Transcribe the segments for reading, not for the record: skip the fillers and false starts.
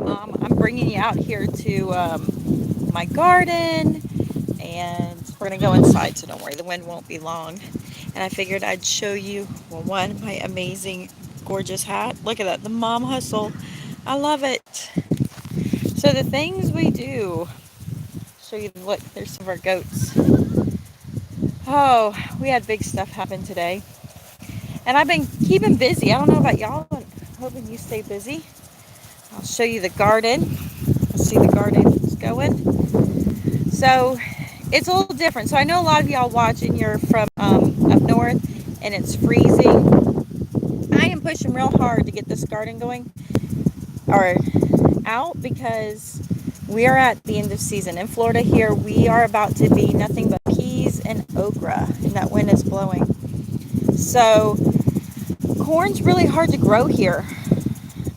I'm bringing you out here to my garden, and we're gonna go inside, so don't worry, the wind won't be long. And I figured I'd show you, well, one, my amazing, gorgeous hat. Look at that, the mom hustle. I love it. So the things we do. Show you, look, there's some of our goats. Oh, we had big stuff happen today. And I've been keeping busy. I don't know about y'all, but I'm hoping you stay busy. I'll show you the garden. Let's see the garden is going. So it's a little different. So I know a lot of y'all watch and you're from up north and it's freezing. I am pushing real hard to get this garden going or out because we are at the end of season. In Florida here, we are about to be nothing but peas and okra, and that wind is blowing. So corn's really hard to grow here.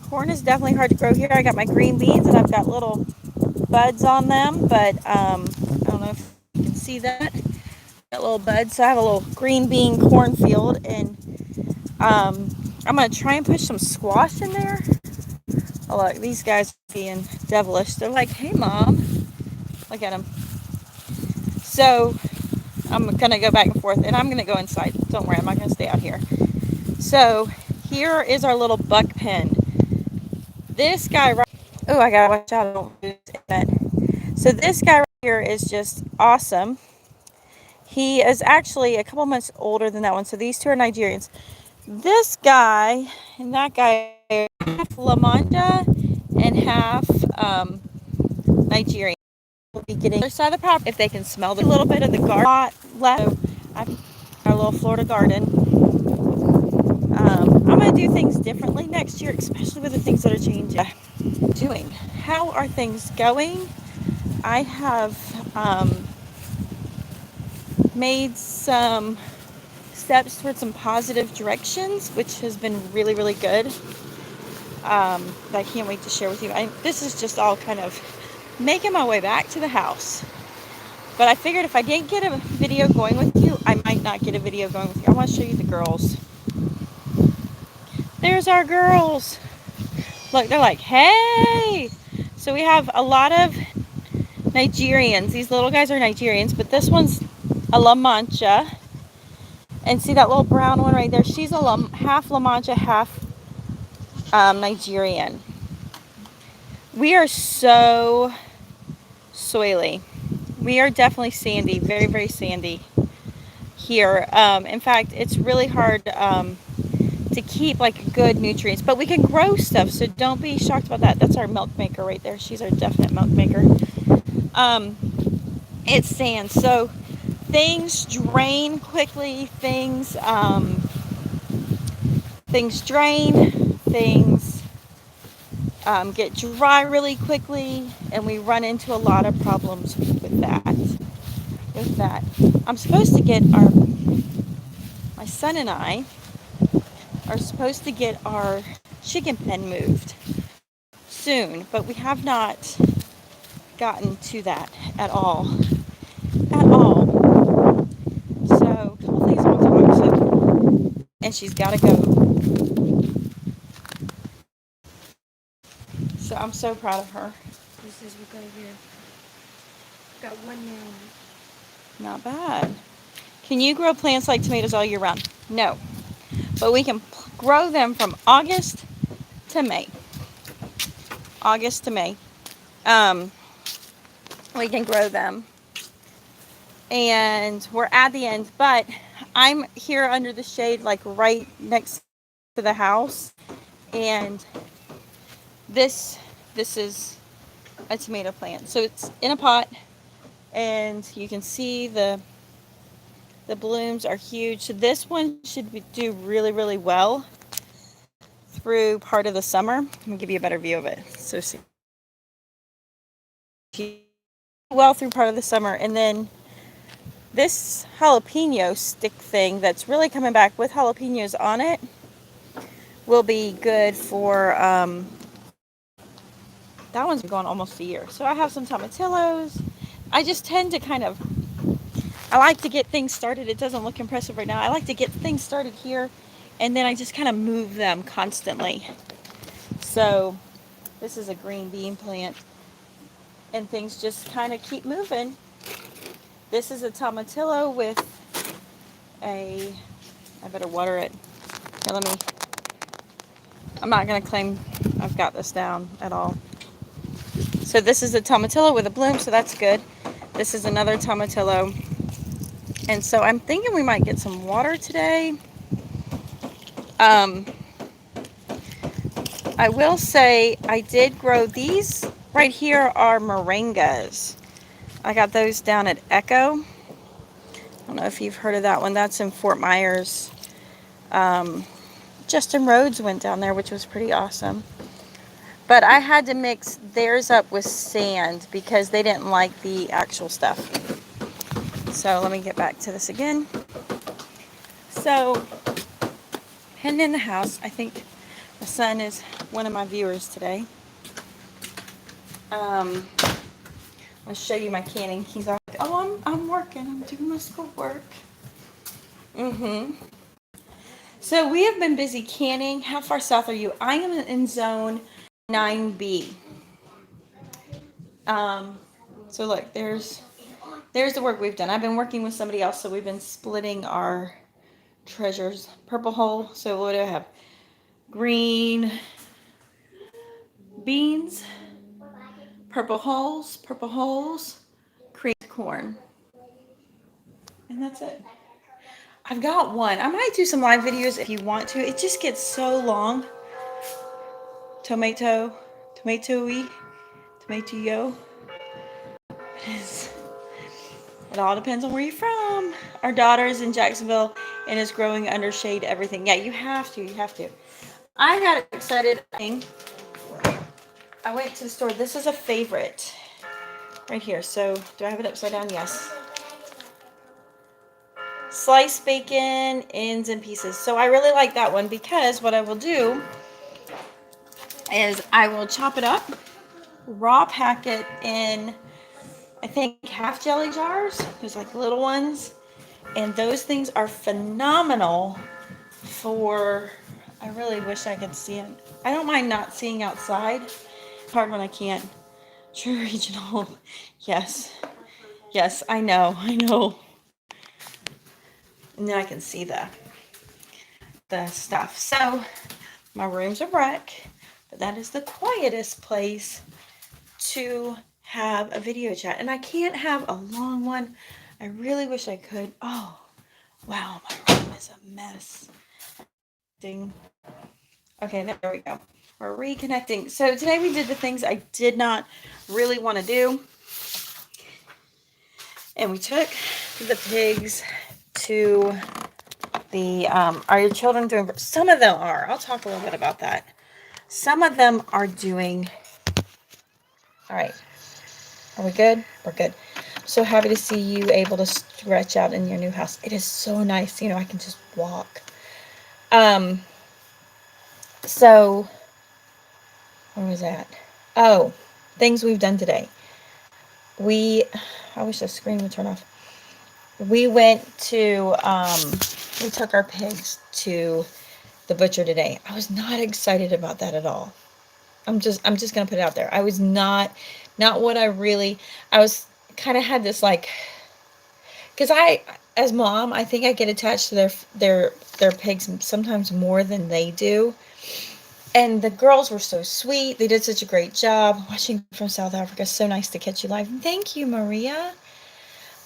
Corn is definitely hard to grow here. I got my green beans and I've got little buds on them, but I don't know if you can see that. Got little buds. So I have a little green bean cornfield, and I'm going to try and push some squash in there. Oh, look, these guys are being devilish. They're like, hey, Mom. Look at them. So I'm going to go back and forth, and I'm going to go inside. Don't worry, I'm not going to stay out here. So here is our little buck pen. This guy right, oh, I got to watch out. I don't lose it. So this guy right here is just awesome. He is actually a couple months older than that one. So these two are Nigerians. This guy and that guy are half La Mancha and half Nigerian. We'll be getting the other side of the property if they can smell a little bit of the garden left. So our little Florida garden. I'm going to do things differently next year, especially with the things that are changing. How are things going? I have made some steps towards some positive directions, which has been really, really good. That I can't wait to share with you. This is just all kind of making my way back to the house. But I figured if I didn't get a video going with you, I might not get a video going with you. I want to show you the girls. There's our girls. Look, they're like, hey. So we have a lot of Nigerians. These little guys are Nigerians, but this one's a La Mancha. And see that little brown one right there? She's a half La Mancha, half Nigerian. We are so soily. We are definitely sandy, very, very sandy here. In fact, it's really hard to keep like good nutrients, but we can grow stuff, so don't be shocked about that. That's our milk maker right there. She's our definite milk maker. It's sand, so things drain quickly. Things drain. Things get dry really quickly, and we run into a lot of problems with that. I'm supposed to get my son and I are supposed to get our chicken pen moved soon, but we have not gotten to that at all. So a couple things I want to talk about, and she's got to go. So I'm so proud of her. This is what I here. Got one nail. Not bad. Can you grow plants like tomatoes all year round? No. But we can grow them from August to May. August to May. We can grow them. And we're at the end, but I'm here under the shade, like right next to the house. And this is a tomato plant. So it's in a pot, and you can see the blooms are huge. So this one should do really, really well through part of the summer. Let me give you a better view of it. So see, well through part of the summer, and then this jalapeno stick thing that's really coming back with jalapenos on it will be good for that one's been going almost a year. So I have some tomatillos. I just tend to I like to get things started. It doesn't look impressive right now. I like to get things started here, and then I just kind of move them constantly. So This is a green bean plant. And things just kind of keep moving. This is a tomatillo with a, I better water it. Here, let me, I'm not going to claim I've got this down at all. So this is a tomatillo with a bloom, so that's good. This is another tomatillo. And so I'm thinking we might get some water today. Um, I will say I did grow these right here are moringas. I got those down at Echo. I don't know if you've heard of that one. That's in Fort Myers. Justin Rhodes went down there, which was pretty awesome. But I had to mix theirs up with sand because they didn't like the actual stuff. So let me get back to this again. So, heading in the house. I think my son is one of my viewers today. I'll show you my canning. He's like, oh, I'm working. I'm doing my schoolwork. So we have been busy canning. How far south are you? I am in zone 9B. So look, there's the work we've done. I've been working with somebody else, so we've been splitting our treasures. Purple hole. So what do I have? Green beans, purple holes, cream corn. And that's it. I've got one. I might do some live videos if you want to. It just gets so long. Tomatoey, tomato-yo. It all depends on where you're from. Our daughter is in Jacksonville and is growing under shade everything. Yeah, you have to. I got excited. I went to the store. This is a favorite right here. So do I have it upside down? Yes. Sliced bacon, ends and pieces. So I really like that one because what I will do is I will chop it up, raw pack it in, I think, half jelly jars. There's like little ones. And those things are phenomenal for, I really wish I could see it. I don't mind not seeing outside. It's hard when I can't. True regional. Yes. Yes, I know. And then I can see the stuff. So my room's a wreck, but that is the quietest place to have a video chat. And I can't have a long one. I really wish I could. Oh, wow, my room is a mess. Okay, there we go. We're reconnecting. So today we did the things I did not really want to do. And we took the pigs to the, are your children doing, some of them are. I'll talk a little bit about that. Some of them are doing, all right. Are we good? We're good. So happy to see you able to stretch out in your new house. It is so nice. I can just walk. So, where was that? Oh, things we've done today. I wish the screen would turn off. We went to, we took our pigs to the butcher today. I was not excited about that at all. I'm just gonna put it out there. I was not what I was kind of had this like, because as mom, I think I get attached to their pigs sometimes more than they do. And the girls were so sweet. They did such a great job. Watching from South Africa, so nice to catch you live. Thank you, Maria.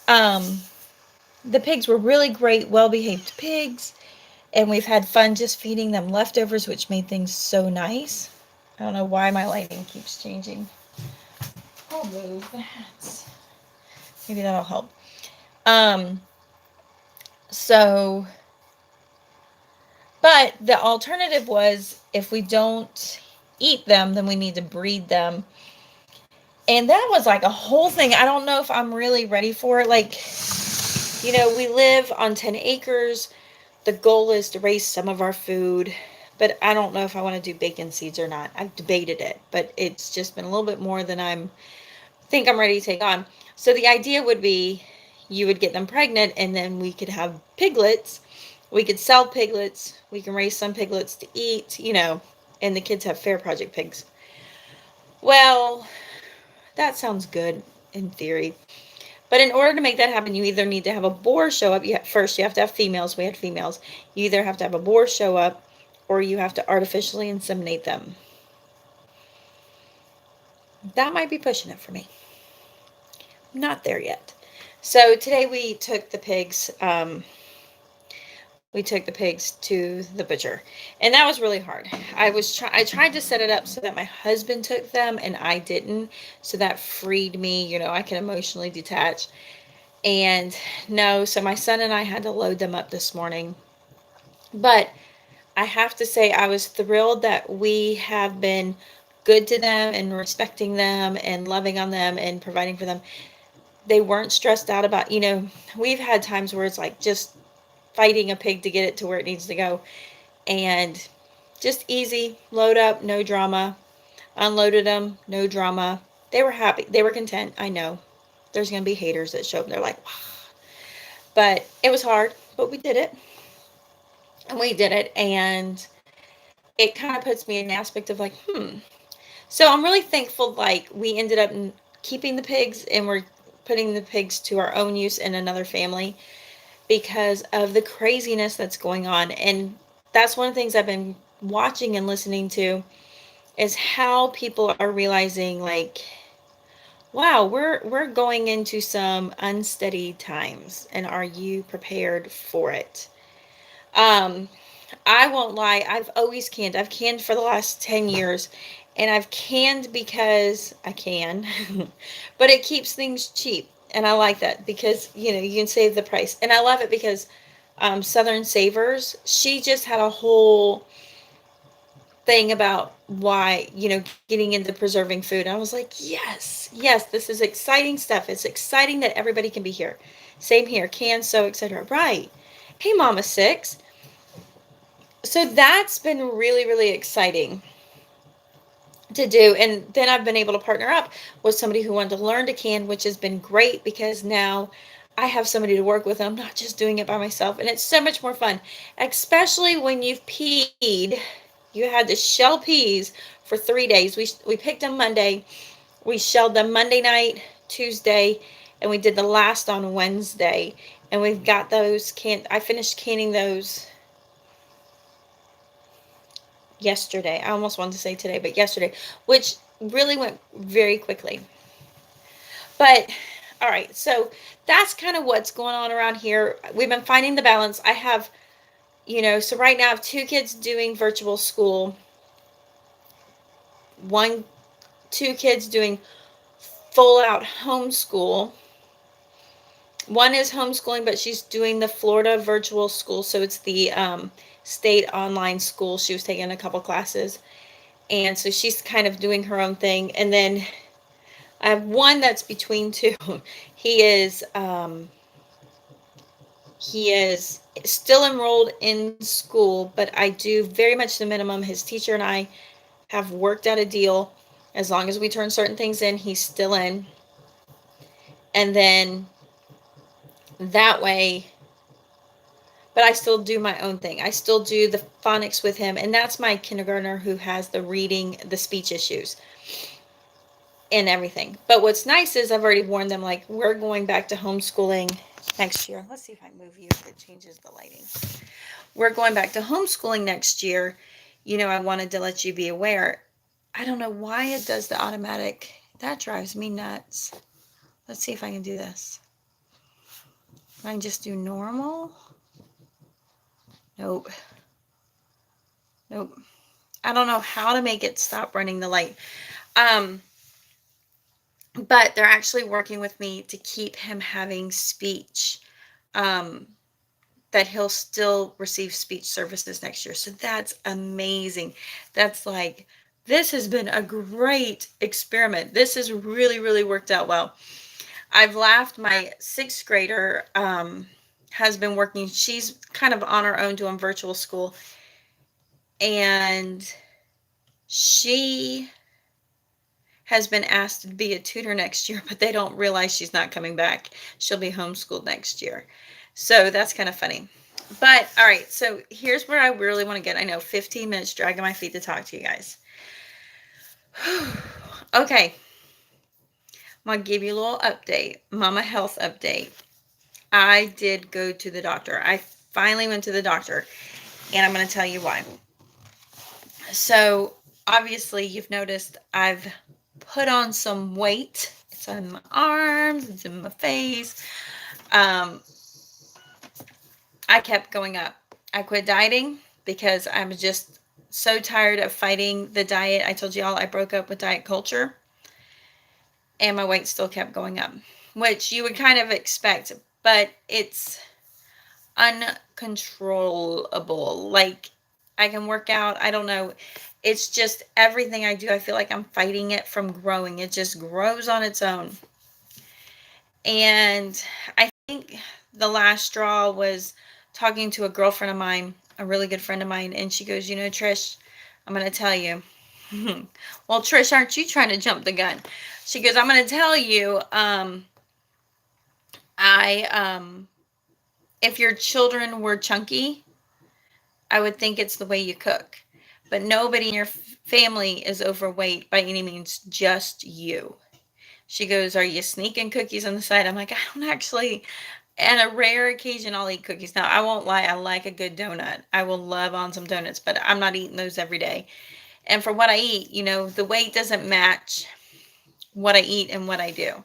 The pigs were really great, well-behaved pigs. And we've had fun just feeding them leftovers, which made things so nice. I don't know why my lighting keeps changing. I'll move that. Maybe that'll help. So, but the alternative was if we don't eat them, then we need to breed them. And that was like a whole thing. I don't know if I'm really ready for it. Like, we live on 10 acres. The goal is to raise some of our food, but I don't know if I want to do bacon seeds or not. I've debated it, but it's just been a little bit more than think I'm ready to take on. So the idea would be you would get them pregnant and then we could have piglets. We could sell piglets. We can raise some piglets to eat, and the kids have Fair Project pigs. Well, that sounds good in theory. But in order to make that happen, you either need to have a boar show up. First, you have to have females. We had females. You either have to have a boar show up or you have to artificially inseminate them. That might be pushing it for me. Not there yet. So today we took the pigs to the butcher, and that was really hard. I tried to set it up so that my husband took them and I didn't, so that freed me. I can emotionally detach. And no, so my son and I had to load them up this morning. But I have to say, I was thrilled that we have been good to them and respecting them and loving on them and providing for them. They weren't stressed out about, we've had times where it's like just fighting a pig to get it to where it needs to go. And just easy, load up, no drama. Unloaded them, no drama. They were happy. They were content. I know. There's going to be haters that show up. They're like, wow. But it was hard, but we did it. And we did it. And it kind of puts me in the aspect of like, So I'm really thankful, like, we ended up keeping the pigs and we're putting the pigs to our own use in another family because of the craziness that's going on. And that's one of the things I've been watching and listening to is how people are realizing, like, wow, we're going into some unsteady times, and are you prepared for it? Um, I won't lie, I've always canned. I've canned for the last 10 years, and I've canned because I can, but it keeps things cheap. And I like that because, you can save the price. And I love it because Southern Savers, she just had a whole thing about why, getting into preserving food. I was like, yes, this is exciting stuff. It's exciting that everybody can be here. Same here, can, so, etc. Right. Hey, Mama Six. So that's been really, really exciting to do. And then I've been able to partner up with somebody who wanted to learn to can, which has been great because now I have somebody to work with. I'm not just doing it by myself. And it's so much more fun, especially when you've peed. You had to shell peas for 3 days. We picked them Monday. We shelled them Monday night, Tuesday, and we did the last on Wednesday. And we've got those canned. I finished canning those yesterday. I almost wanted to say today, but yesterday, which really went very quickly. But all right, so that's kind of what's going on around here. We've been finding the balance. I have, so right now I have two kids doing virtual school, one, two kids doing full out homeschool. One is homeschooling, but she's doing the Florida virtual school, so it's the state online school. She was taking a couple classes, and so she's kind of doing her own thing. And then I have one that's between two. He is he is still enrolled in school, but I do very much the minimum. His teacher and I have worked out a deal. As long as we turn certain things in, he's still in. And then that way, but I still do my own thing. I still do the phonics with him, and that's my kindergartner who has the reading, the speech issues, and everything. But what's nice is I've already warned them, like, we're going back to homeschooling next year. Let's see if I move you if it changes the lighting. We're going back to homeschooling next year. I wanted to let you be aware. I don't know why it does the automatic. That drives me nuts. Let's see if I can do this. I can just do normal. Nope. Nope. I don't know how to make it stop running the light. But they're actually working with me to keep him having speech, that he'll still receive speech services next year. So that's amazing. That's like, this has been a great experiment. This has really, really worked out well. I've laughed. My sixth grader has been working. She's kind of on her own doing virtual school. And she has been asked to be a tutor next year, but they don't realize she's not coming back. She'll be homeschooled next year. So that's kind of funny. But all right, so here's where I really want to get. I know 15 minutes dragging my feet to talk to you guys. Okay, I'm going to give you a little update. Mama health update. I did go to the doctor. I finally went to the doctor, and I'm going to tell you why. So, obviously, you've noticed I've put on some weight. It's on my arms, it's in my face. Um, I kept going up. I quit dieting because I'm just so tired of fighting the diet. I told y'all I broke up with diet culture, and my weight still kept going up, which you would kind of expect, but it's uncontrollable. Like, I can work out, I don't know. It's just everything I do, I feel like I'm fighting it from growing. It just grows on its own. And I think the last straw was talking to a girlfriend of mine, a really good friend of mine, and she goes, you know, Trish, I'm going to tell you. Well, Trish, aren't you trying to jump the gun? She goes, I'm going to tell you, I if your children were chunky, I would think it's the way you cook. But nobody in your family is overweight by any means, just you. She goes, are you sneaking cookies on the side? I'm like, I don't actually. And a rare occasion, I'll eat cookies. Now, I won't lie, I like a good donut. I will love on some donuts, but I'm not eating those every day. And for what I eat, you know, the weight doesn't match what I eat and what I do.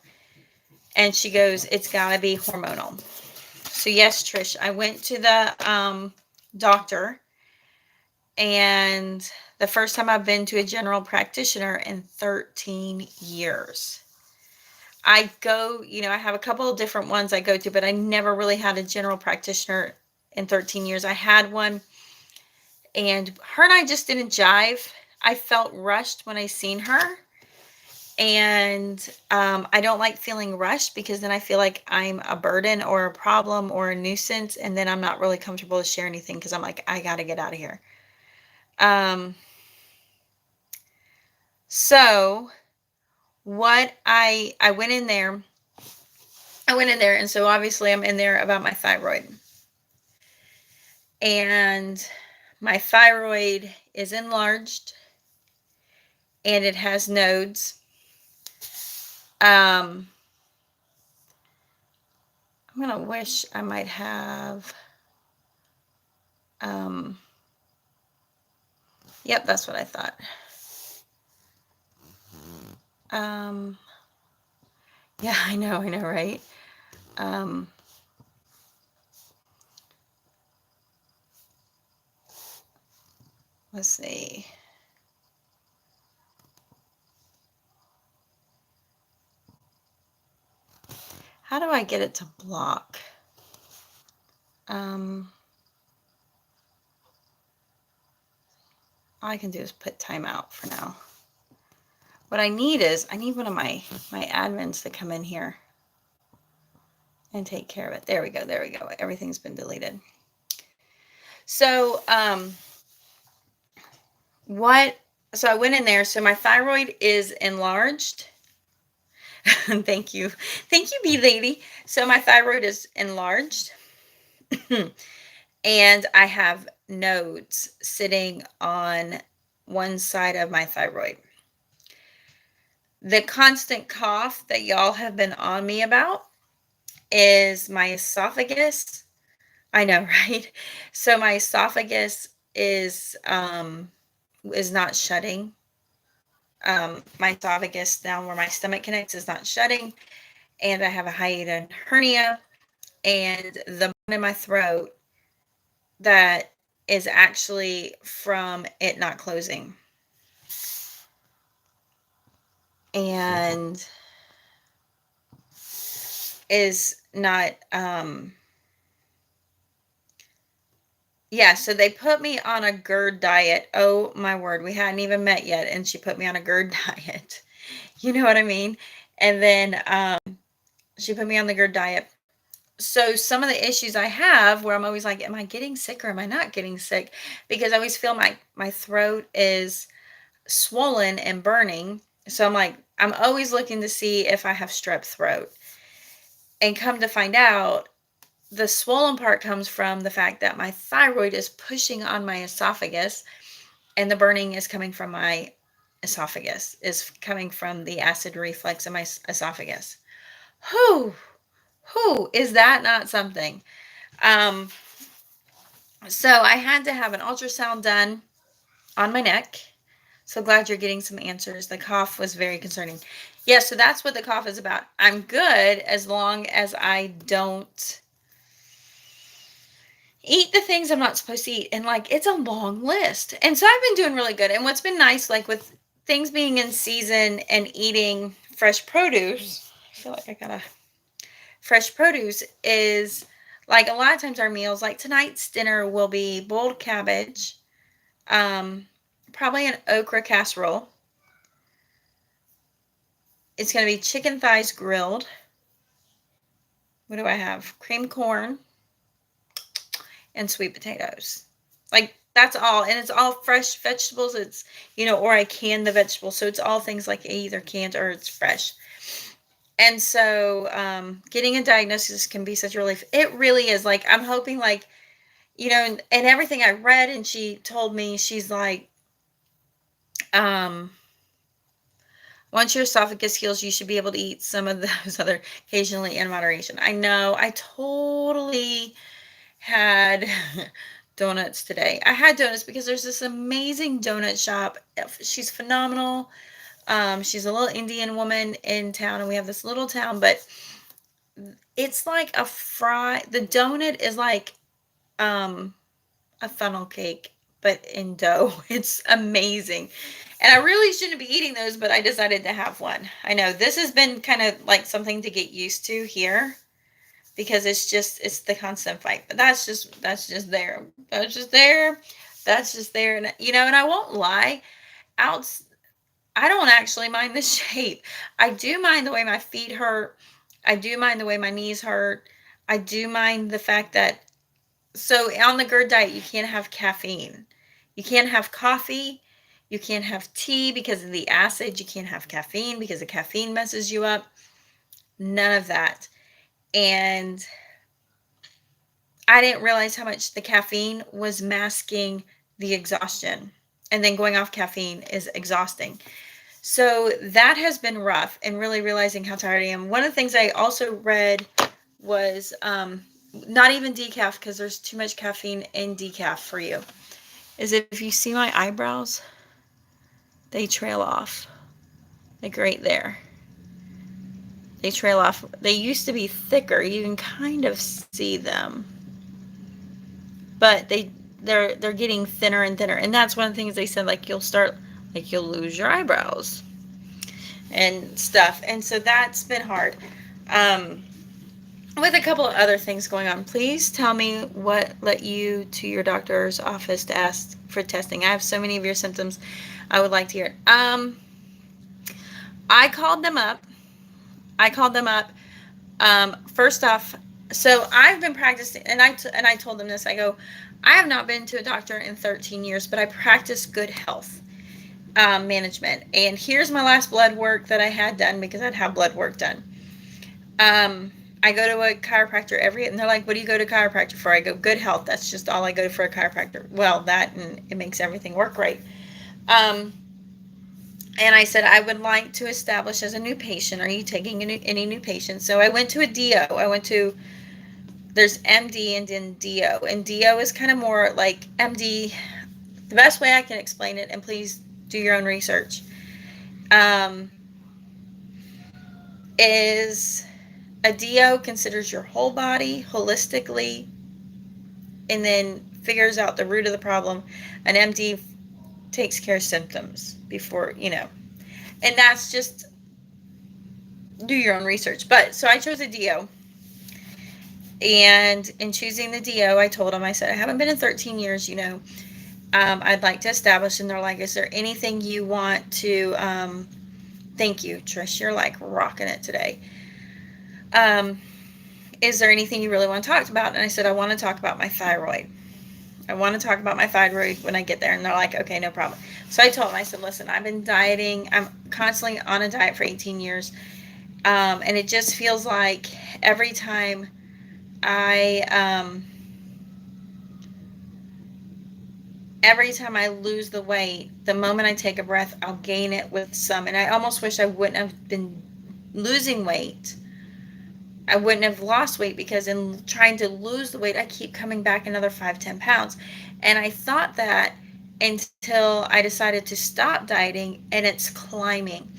And she goes, it's got to be hormonal. So, yes, Trish, I went to the doctor, and the first time I've been to a general practitioner in 13 years. I go, you know, I have a couple of different ones I go to, but I never really had a general practitioner in 13 years. I had one, and her and I just didn't jive. I felt rushed when I seen her, and I don't like feeling rushed because then I feel like I'm a burden or a problem or a nuisance, and then I'm not really comfortable to share anything because I'm like, I got to get out of here. Um, so what I went in there, and so obviously I'm in there about my thyroid. And my thyroid is enlarged and it has nodes. I'm gonna wish I might have. Um, yep, that's what I thought. Um, yeah, I know, right? Um, let's see. How do I get it to block? All I can do is put timeout for now. What I need is, I need one of my admins to come in here and take care of it. There we go. Everything's been deleted. So, so I went in there. So my thyroid is enlarged. Thank you. Thank you, bee lady. So my thyroid is enlarged. And I have nodes sitting on one side of my thyroid. The constant cough that y'all have been on me about is my esophagus. I know, right? So my esophagus is not shutting. My esophagus down where my stomach connects is not shutting, and I have a hiatal hernia, and the bone in my throat that is actually from it not closing. And is not yeah, so they put me on a GERD diet. Oh my word, we hadn't even met yet, and she put me on a GERD diet. You know what I mean? And then she put me on the GERD diet. So some of the issues I have where I'm always like, am I getting sick or am I not getting sick? Because I always feel my throat is swollen and burning. So I'm like, I'm always looking to see if I have strep throat. And come to find out, the swollen part comes from the fact that my thyroid is pushing on my esophagus, and the burning is coming from my esophagus is coming from the acid reflux in my esophagus. Whew, whew, is that not something? Um, so I had to have an ultrasound done on my neck. So glad you're getting some answers. The cough was very concerning. Yeah, so that's what the cough is about. I'm good as long as I don't eat the things I'm not supposed to eat. And like, it's a long list. And so I've been doing really good. And what's been nice, like with things being in season and eating fresh produce, I feel like I gotta, fresh produce is like a lot of times our meals, like tonight's dinner will be boiled cabbage, um, probably an okra casserole. It's going to be chicken thighs grilled. What do I have? Cream corn and sweet potatoes. Like that's all, and it's all fresh vegetables. It's or I can the vegetables, so it's all things like either canned or it's fresh. And so, getting a diagnosis can be such a relief. It really is. Like I'm hoping, like and everything I read, and she told me, she's like, um, once your esophagus heals, you should be able to eat some of those other occasionally in moderation. I know. I totally had donuts today. I had donuts because there's this amazing donut shop. She's phenomenal. She's a little Indian woman in town, and we have this little town, but it's like the donut is like um, a funnel cake, but in dough. It's amazing. And I really shouldn't be eating those, but I decided to have one. I know this has been kind of like something to get used to here because it's the constant fight. But that's just there. That's just there. That's just there. And and I won't lie, out I don't actually mind the shape. I do mind the way my feet hurt. I do mind the way my knees hurt. I do mind the fact that so on the GERD diet you can't have caffeine. You can't have coffee. You can't have tea because of the acid. You can't have caffeine because the caffeine messes you up. None of that. And I didn't realize how much the caffeine was masking the exhaustion. And then going off caffeine is exhausting. So that has been rough, and really realizing how tired I am. One of the things I also read was not even decaf, because there's too much caffeine in decaf for you, is if you see my eyebrows, they trail off. Like right there. They trail off. They used to be thicker. You can kind of see them. But they're getting thinner and thinner. And that's one of the things they said, like you'll lose your eyebrows and stuff. And so that's been hard. Um, with a couple of other things going on. Please tell me what led you to your doctor's office to ask for testing. I have so many of your symptoms. I would like to hear it. I called them up. I called them up. First off, so I've been practicing, and I told them this. I go, I have not been to a doctor in 13 years, but I practice good health management. And here's my last blood work that I had done, because I'd have blood work done. I go to a chiropractor and they're like, what do you go to chiropractor for? I go, good health. That's just all I go to for a chiropractor. Well, that, and it makes everything work right. And I said, I would like to establish as a new patient. Are you taking any new patients? So I went to a DO. There's MD and then DO. And DO is kind of more like MD. The best way I can explain it, and please do your own research, is a DO considers your whole body holistically and then figures out the root of the problem. An MD takes care of symptoms before, and that's just, do your own research. But so I chose a DO, and in choosing the DO, I told him, I said, I haven't been in 13 years, I'd like to establish. And they're like, is there anything you want to, thank you, Trish, you're like rocking it today. Is there anything you really want to talk about? And I said, I want to talk about my thyroid. I want to talk about my thyroid when I get there. And they're like, okay, no problem. So I told them, I said, listen, I've been dieting. I'm constantly on a diet for 18 years. And it just feels like every time I every time I lose the weight, the moment I take a breath, I'll gain it with some. And I almost wish I wouldn't have been losing weight. I wouldn't have lost weight, because in trying to lose the weight, I keep coming back another 5-10 pounds. And I thought that until I decided to stop dieting, and it's climbing.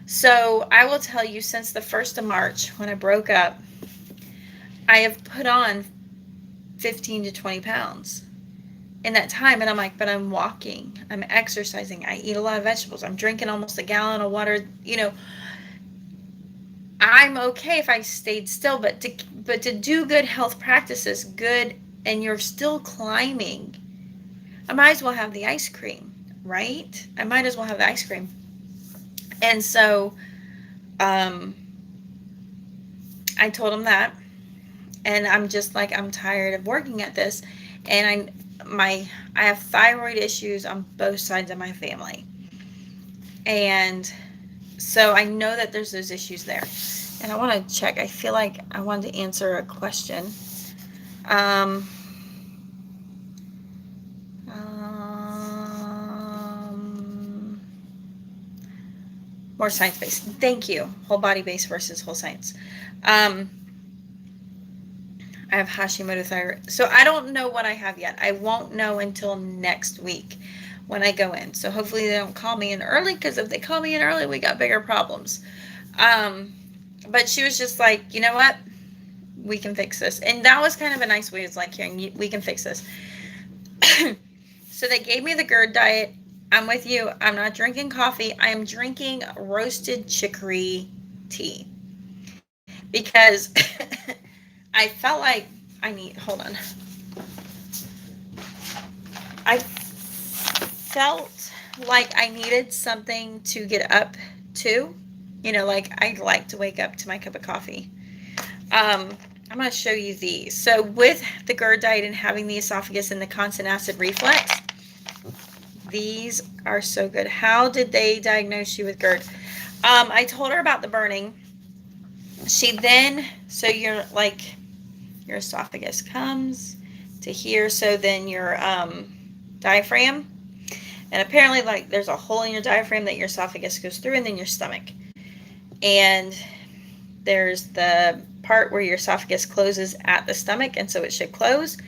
So I will tell you, since the 1st of March, when I broke up, I have put on 15 to 20 pounds in that time. And I'm like, but I'm walking, I'm exercising, I eat a lot of vegetables, I'm drinking almost a gallon of water. I'm okay if I stayed still, but to do good health practices, good, and you're still climbing, I might as well have the ice cream, right? I might as well have the ice cream. And so um, I told him that, and I'm just like, I'm tired of working at this, and I have thyroid issues on both sides of my family, and so I know that there's those issues there. And I want to check. I feel like I wanted to answer a question. Um, um, More science-based. Thank you. Whole body-based versus whole science. I have Hashimoto thyroid. So I don't know what I have yet. I won't know until next week when I go in. So hopefully they don't call me in early, because if they call me in early, we got bigger problems. But she was just like, you know what? We can fix this. And that was kind of a nice way. It's like, hearing, we can fix this. So they gave me the GERD diet. I'm with you. I'm not drinking coffee. I am drinking roasted chicory tea, because I felt like hold on. I felt like I needed something to get up to. Like, I like to wake up to my cup of coffee. I'm going to show you these. So with the GERD diet and having the esophagus and the constant acid reflux, these are so good. How did they diagnose you with GERD? I told her about the burning. So you're like, your esophagus comes to here, so then your diaphragm, and apparently, like, there's a hole in your diaphragm that your esophagus goes through, and then your stomach. And there's the part where your esophagus closes at the stomach, and so it should close.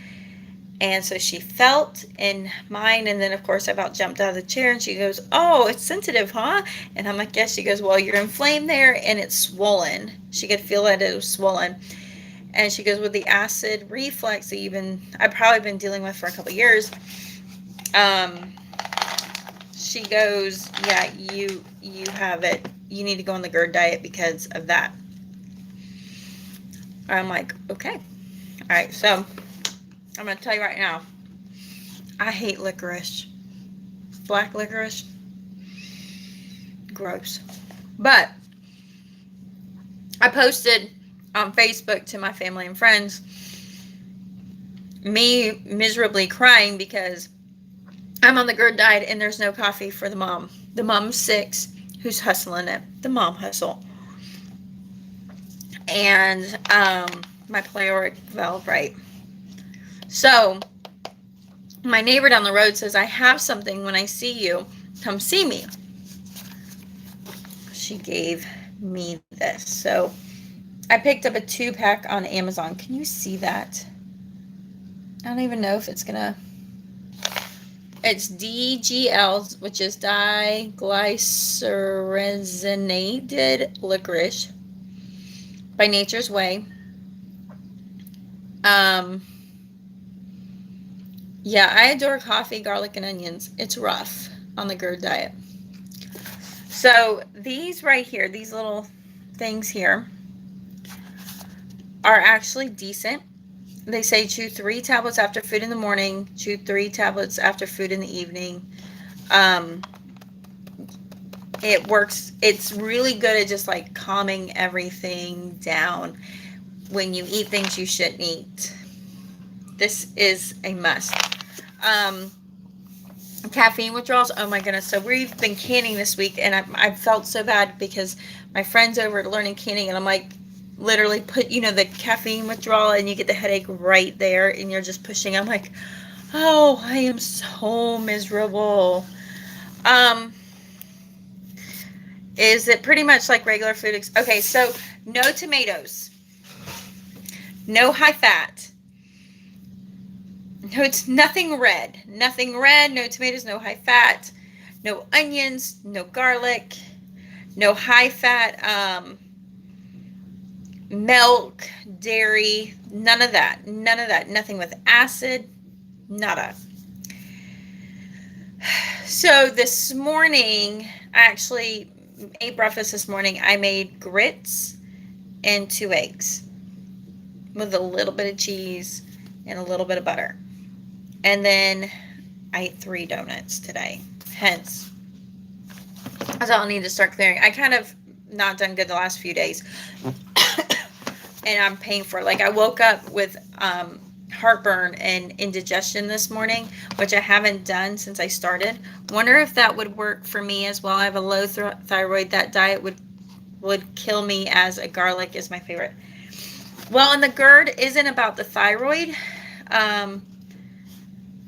And so she felt in mine, and then of course I about jumped out of the chair, and she goes, "Oh, it's sensitive, huh?" And I'm like, "Yes." She goes, "Well, you're inflamed there, and it's swollen." She could feel that it was swollen. And she goes, "With the acid reflux that I've probably been dealing with for a couple of years." She goes, "Yeah, you have it. You need to go on the GERD diet because of that." I'm like, "Okay, all right." So I'm going to tell you right now, I hate licorice. Black licorice. Gross. But I posted on Facebook to my family and friends me miserably crying because I'm on the GERD diet and there's no coffee for the mom. The mom's 6, who's hustling it. The mom hustle. And my pleuric valve, right? So my neighbor down the road says, "I have something. When I see you, come see me." She gave me this. So I picked up a 2-pack on Amazon. Can you see that? I don't even know if it's gonna. It's DGL, which is diglycerinated licorice by Nature's Way. Yeah, I adore coffee, garlic, and onions. It's rough on the GERD diet. So these right here, these little things here, are actually decent. They say chew 3 tablets after food in the morning, chew 3 tablets after food in the evening. It works. It's really good at just like calming everything down when you eat things you shouldn't eat. This is a must. Caffeine withdrawals. Oh my goodness. So we've been canning this week, and I felt so bad because my friend's over at Learning Canning, and I'm like, literally put, the caffeine withdrawal, and you get the headache right there, and you're just pushing. I'm like, Oh, I am so miserable. Um, is it pretty much like regular food? Okay, so no tomatoes, no high fat, no, it's nothing red, nothing red, no tomatoes, no high fat, no onions, no garlic, no high fat, milk, dairy, none of that, nothing with acid, nada. So this morning, I actually ate breakfast this morning. I made grits and 2 eggs with a little bit of cheese and a little bit of butter. And then I ate 3 donuts today. Hence, that's all I need to start clearing. I kind of not done good the last few days. And I'm paying for it. Like I woke up with heartburn and indigestion this morning, which I haven't done since I started. Wonder if that would work for me as well. I have a low thyroid. That diet would kill me, as a garlic is my favorite. Well, and the GERD isn't about the thyroid.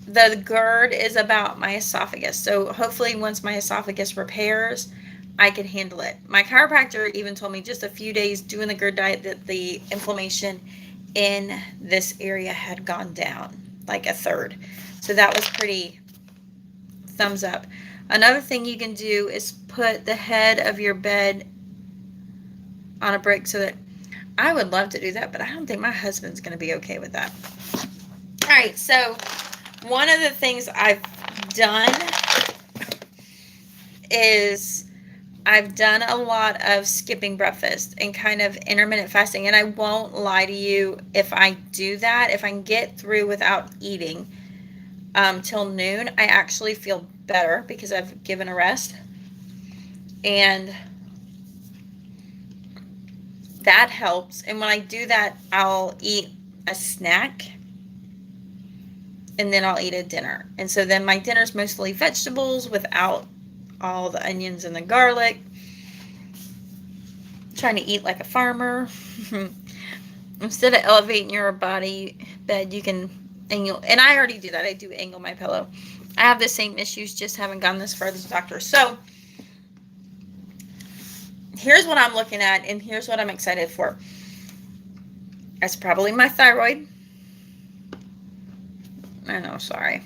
The GERD is about my esophagus. So hopefully once my esophagus repairs, I can handle it. My chiropractor even told me just a few days doing the GERD diet that the inflammation in this area had gone down like a third. So that was pretty thumbs up. Another thing you can do is put the head of your bed on a brick so that I would love to do that, but I don't think my husband's going to be okay with that. All right, so one of the things I've done is I've done a lot of skipping breakfast and kind of intermittent fasting. And I won't lie to you, if I do that, if I can get through without eating till noon, I actually feel better because I've given a rest. And that helps. And when I do that, I'll eat a snack and then I'll eat a dinner. And so then my dinner's mostly vegetables without all the onions and the garlic. Trying to eat like a farmer. Instead of elevating your body bed, you can angle. And I already do that. I do angle my pillow. I have the same issues, just haven't gone this far to the doctor. So here's what I'm looking at, and here's what I'm excited for. That's probably my thyroid. I know, sorry.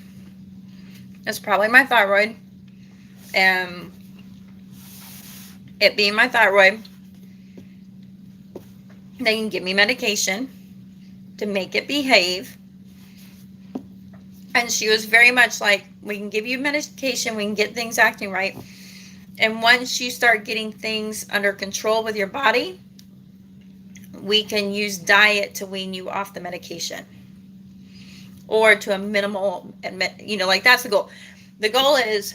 That's probably my thyroid. And it being my thyroid, they can give me medication to make it behave. And she was very much like, we can give you medication, we can get things acting right. And once you start getting things under control with your body, we can use diet to wean you off the medication. Or to a minimal, like that's the goal. The goal is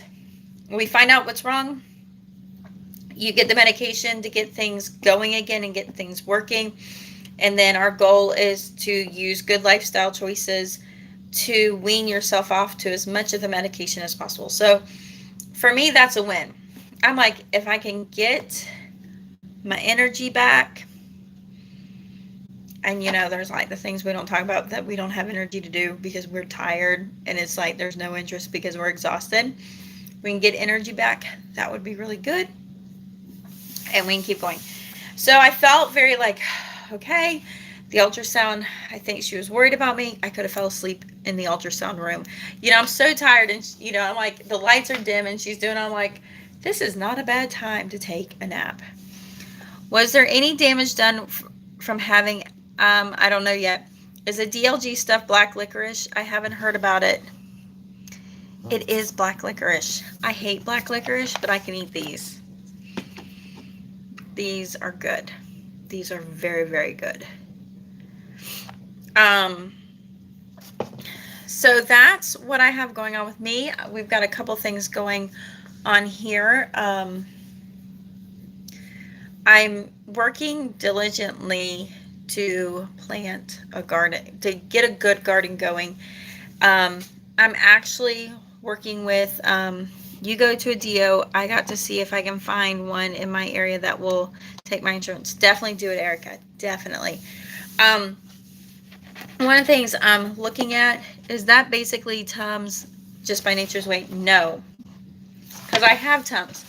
we find out what's wrong. You get the medication to get things going again and get things working. And then our goal is to use good lifestyle choices to wean yourself off to as much of the medication as possible. So for me, that's a win. I'm like, if I can get my energy back, and there's like the things we don't talk about that we don't have energy to do because we're tired, and it's like there's no interest because we're exhausted. We can get energy back. That would be really good. And we can keep going. So I felt very like, okay, the ultrasound, I think she was worried about me. I could have fell asleep in the ultrasound room. I'm so tired, and I'm like, the lights are dim and she's doing, I'm like, this is not a bad time to take a nap. Was there any damage done from having, I don't know yet. Is the DLG stuff black licorice? I haven't heard about it. It is black licorice. I hate black licorice, but I can eat these. These are good. These are very, very good. So that's what I have going on with me. We've got a couple things going on here. I'm working diligently to plant a garden, to get a good garden going. I'm actually working with, you go to a DO. I got to see if I can find one in my area that will take my insurance. Definitely do it, Erica. Definitely. One of the things I'm looking at is that basically Tums just by nature's way? No, because I have Tums.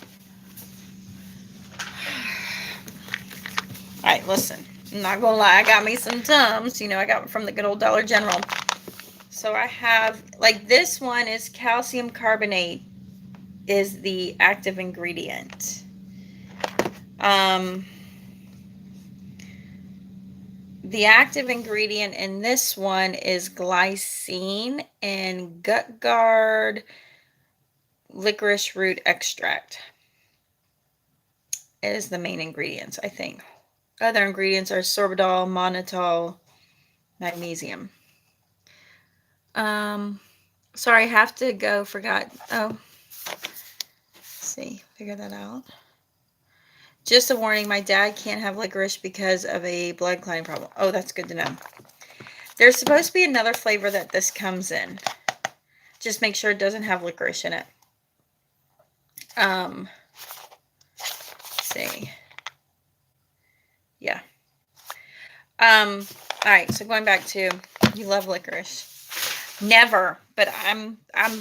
All right, listen. I'm not gonna lie, I got me some Tums. I got them from the good old Dollar General. So I have, like, this one is calcium carbonate is the active ingredient. Um, the active ingredient in this one is glycine and gut guard licorice root extract. It is the main ingredients, I think. Other ingredients are sorbitol, mannitol, magnesium. Um, Sorry, I have to go. Forgot. Oh, let's see, figure that out. Just a warning, my dad can't have licorice because of a blood clotting problem. Oh, that's good to know. There's supposed to be another flavor that this comes in. Just make sure it doesn't have licorice in it. Let's see. Yeah. All right, so going back to you love licorice. Never, but I'm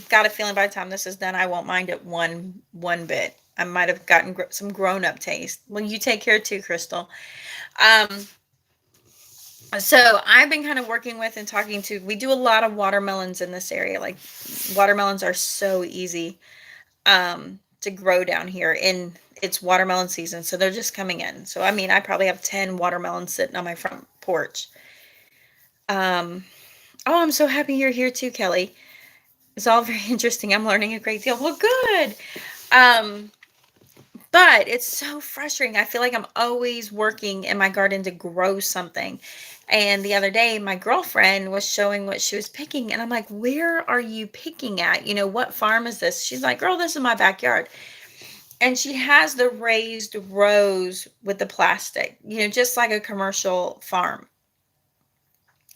got a feeling by the time this is done, I won't mind it one bit. I might have gotten some grown up taste. Well, you take care too, Crystal. Um, so I've been kind of working with and talking to. We do a lot of watermelons in this area. Like watermelons are so easy to grow down here, and it's watermelon season, so they're just coming in. So I mean, I probably have 10 watermelons sitting on my front porch. Um, oh, I'm so happy you're here too, Kelly. It's all very interesting. I'm learning a great deal. Well, good. Um, but it's so frustrating. I feel like I'm always working in my garden to grow something. And the other day, my girlfriend was showing what she was picking, and I'm like, "Where are you picking at? What farm is this?" She's like, "Girl, this is my backyard." And she has the raised rows with the plastic, just like a commercial farm.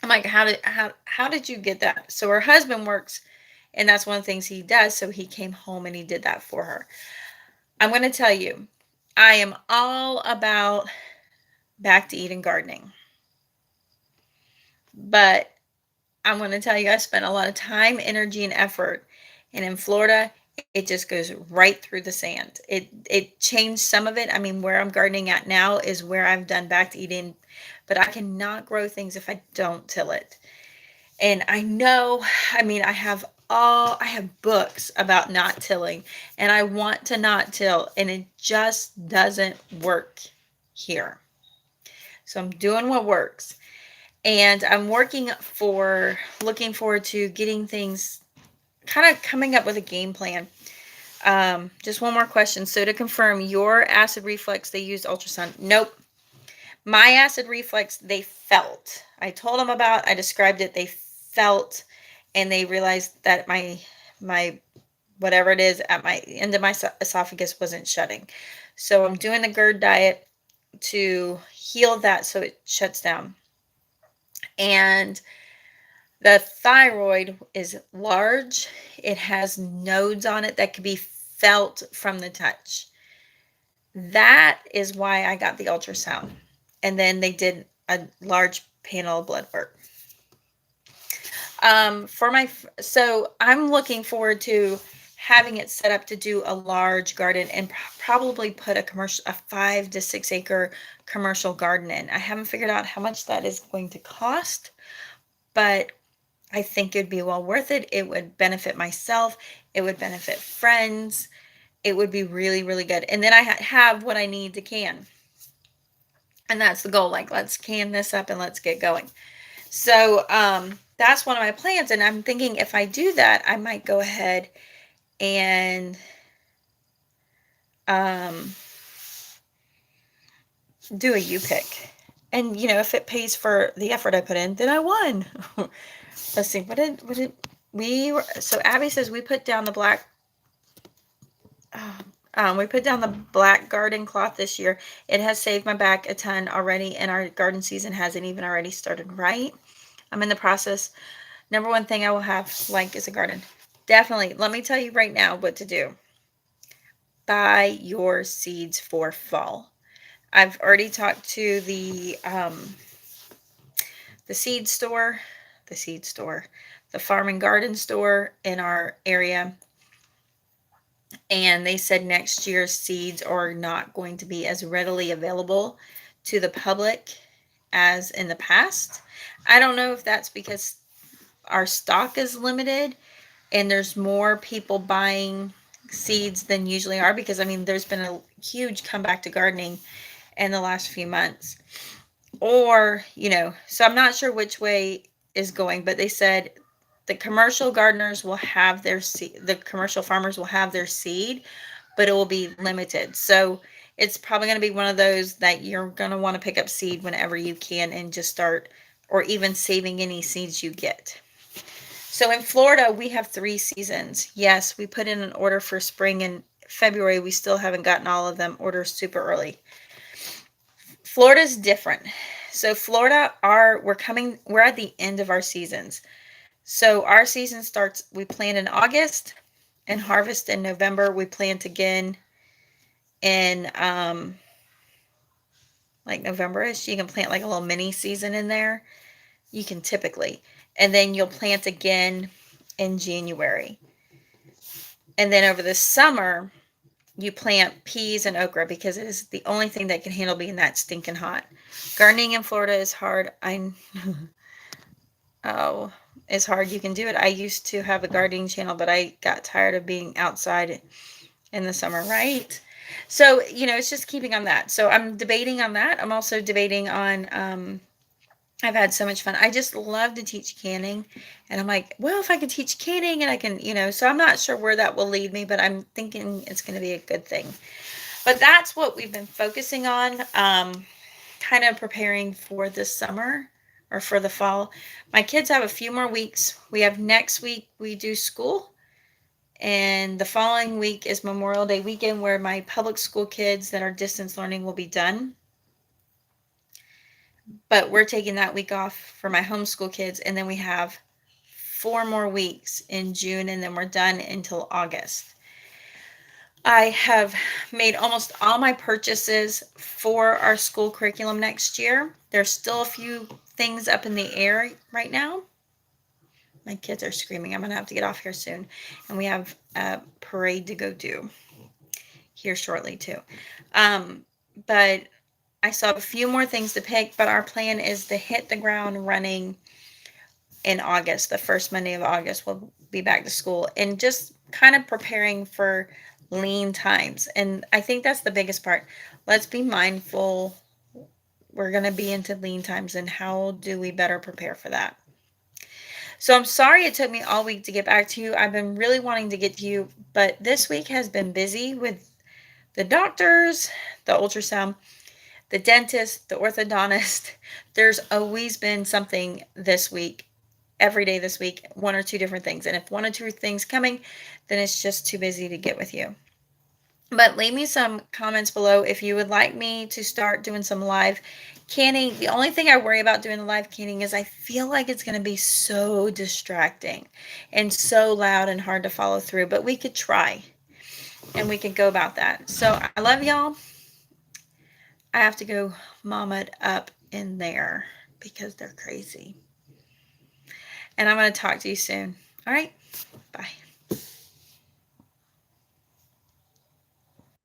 I'm like, how did you get that? So her husband works, and that's one of the things he does. So he came home and he did that for her. I'm going to tell you, I am all about back to Eden gardening. But I'm going to tell you, I spent a lot of time, energy, and effort. And in Florida, it just goes right through the sand. It changed some of it. I mean, where I'm gardening at now is where I've done back to Eden. But I cannot grow things if I don't till it. And I know, I mean, I have books about not tilling, and I want to not till, and it just doesn't work here. So I'm doing what works. And I'm looking forward to getting things, kind of coming up with a game plan. Just one more question. So to confirm, your acid reflux, they used ultrasound? Nope. My acid reflux, they felt. I described it, they felt, and they realized that my whatever it is at my end of my esophagus wasn't shutting. So I'm doing the GERD diet to heal that so it shuts down. And the thyroid is large. It has nodes on it that could be felt from the touch. That is why I got the ultrasound. And then they did a large panel of blood work. So I'm looking forward to having it set up to do a large garden and probably put a 5 to 6 acre commercial garden in. I haven't figured out how much that is going to cost, but I think it'd be well worth it. It would benefit myself. It would benefit friends. It would be really, really good. And then I have what I need to can. And that's the goal. Like, let's can this up and let's get going. So that's one of my plans. And I'm thinking if I do that, I might go ahead and do a U-pick. And, if it pays for the effort I put in, then I won. Let's see. So Abby says we put down the black garden cloth this year. It has saved my back a ton already, and our garden season hasn't even already started, right? I'm in the process. Number one thing I will have is a garden. Definitely. Let me tell you right now what to do. Buy your seeds for fall. I've already talked to the seed store. the seed store, the farm and garden store in our area, and they said next year's seeds are not going to be as readily available to the public as in the past. I don't know if that's because our stock is limited and there's more people buying seeds than usually are, because I mean there's been a huge comeback to gardening in the last few months. Or, so I'm not sure which way is going, but they said the commercial gardeners will have their seed, the commercial farmers will have their seed, but it will be limited. So it's probably going to be one of those that you're going to want to pick up seed whenever you can and just start, or even saving any seeds you get. So in Florida, we have 3 seasons. Yes, we put in an order for spring in February. We still haven't gotten all of them orders super early. Florida's different. So Florida, we're at the end of our seasons. So our season starts, we plant in August and harvest in November. We plant again in like November-ish. You can plant like a little mini season in there. You can typically. And then you'll plant again in January. And then over the summer, you plant peas and okra because it is the only thing that can handle being that stinking hot. Gardening in Florida is hard. Oh, it's hard. You can do it. I used to have a gardening channel, but I got tired of being outside in the summer, right? So, it's just keeping on that. So I'm debating on that. I'm also debating on, I've had so much fun. I just love to teach canning. And I'm like, well, if I could teach canning and I can, so I'm not sure where that will lead me, but I'm thinking it's going to be a good thing. But that's what we've been focusing on, kind of preparing for this summer or for the fall. My kids have a few more weeks. We have next week, we do school. And the following week is Memorial Day weekend, where my public school kids that are distance learning will be done. But we're taking that week off for my homeschool kids. And then we have 4 more weeks in June, and then we're done until August. I have made almost all my purchases for our school curriculum next year. There's still a few things up in the air right now. My kids are screaming. I'm going to have to get off here soon. And we have a parade to go do here shortly too. But I still have a few more things to pick, but our plan is to hit the ground running in August. The first Monday of August, we'll be back to school, and just kind of preparing for lean times. And I think that's the biggest part. Let's be mindful. We're going to be into lean times, and how do we better prepare for that? So I'm sorry it took me all week to get back to you. I've been really wanting to get to you, but this week has been busy with the doctors, the ultrasound, the dentist, the orthodontist. There's always been something this week, every day this week, 1 or 2 different things. And if 1 or 2 things coming, then it's just too busy to get with you. But leave me some comments below if you would like me to start doing some live canning. The only thing I worry about doing the live canning is I feel like it's going to be so distracting and so loud and hard to follow through. But we could try, and we could go about that. So I love y'all. I have to go mama it up in there because they're crazy. And I'm going to talk to you soon. All right. Bye.